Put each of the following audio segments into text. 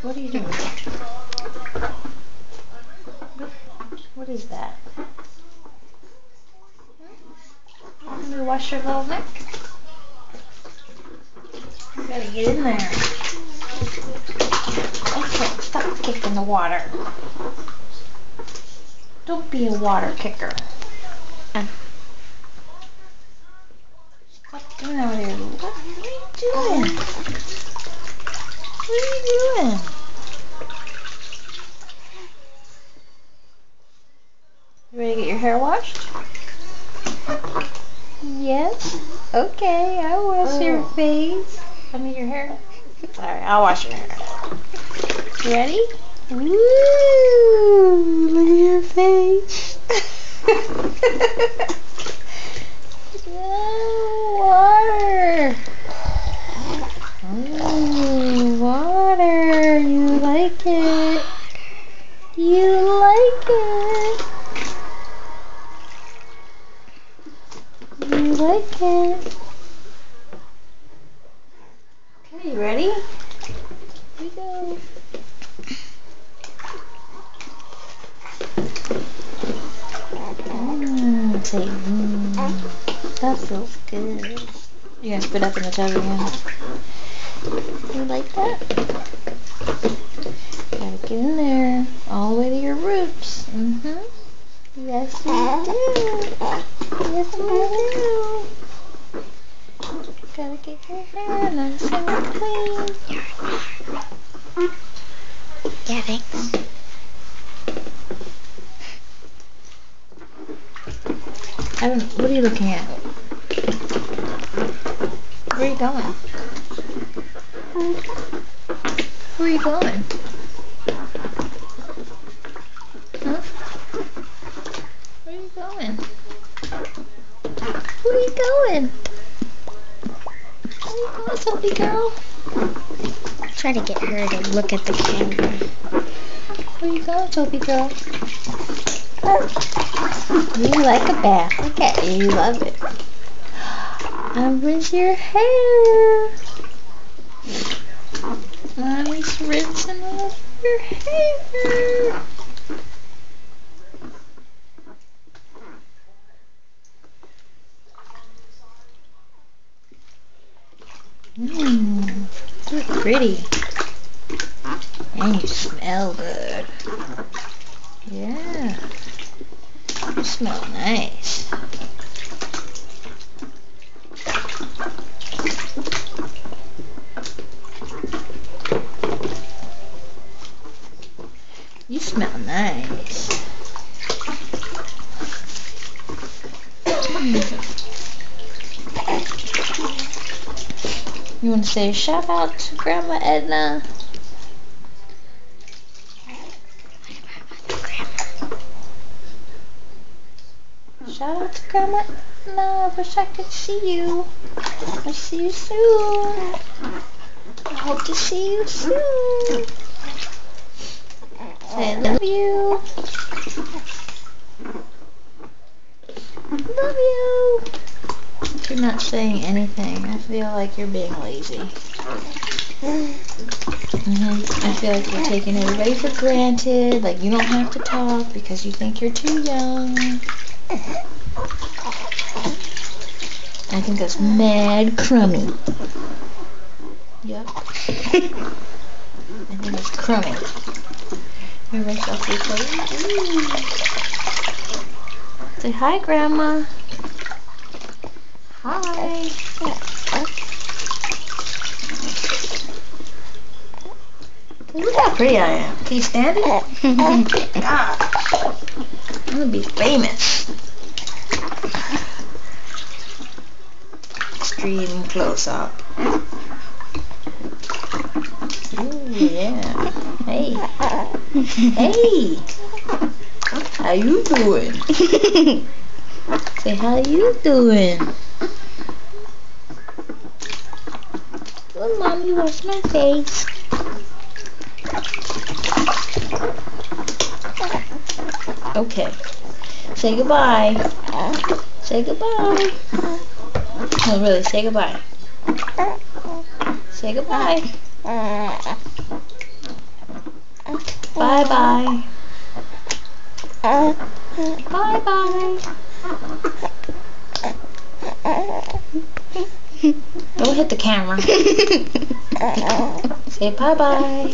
What are you doing? What is that? Want me to wash your little neck? You gotta get in there. Okay, stop kicking the water. Don't be a water kicker. Stop doing that over there. What are you doing? What are you doing? You ready to get your hair washed? Yes? Okay, I'll wash your face. I mean your hair? Alright, I'll wash your hair. You ready? Woo! Look at your face. Water. Water. You like it. You like it. You like it. Okay, you ready? Here we go. Say, that feels good. You gonna spit up in the tub again? You like that? Gotta get in there, all the way to your roots. Yes, you do. Yes, you do. Gotta get your hair nice and clean. Yeah, thanks. What are you looking at? Where are you going? Where are you going? Huh? Where are you going? Where are you going? Where are you going, Sophie girl? Try to get her to look at the camera. Where are you going, Sophie girl? You like a bath. Look at you. You love it. And rinse your hair. Mommy's rinsing off your hair. You're pretty. And you smell good. Yeah. You smell nice. You smell nice. You want to say a shout out to Grandma Edna? Shout out to Grandma Edna. I wish I could see you. I'll see you soon. I hope to see you soon. Say I love you. Love you. You're not saying anything. I feel like you're being lazy. I feel like you're taking everybody for granted. Like you don't have to talk because you think you're too young. I think that's mad crummy. Yep. I think it's crummy. You rinse off your plate. Say hi, Grandma. Hi. Look how pretty I am. Can you stand it? Gosh. I'm gonna be famous. Extreme close up. Ooh, yeah. Hey. Hey. How you doing? Say, how you doing? Well, Mommy, wash my face. Okay. Say goodbye. Say goodbye. No, really, say goodbye. Say goodbye. Bye-bye. Bye-bye. Don't hit the camera. Say bye-bye.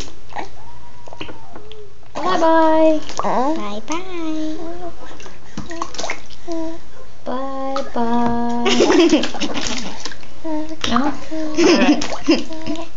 Bye-bye. Bye-bye. Bye-bye. No? Alright.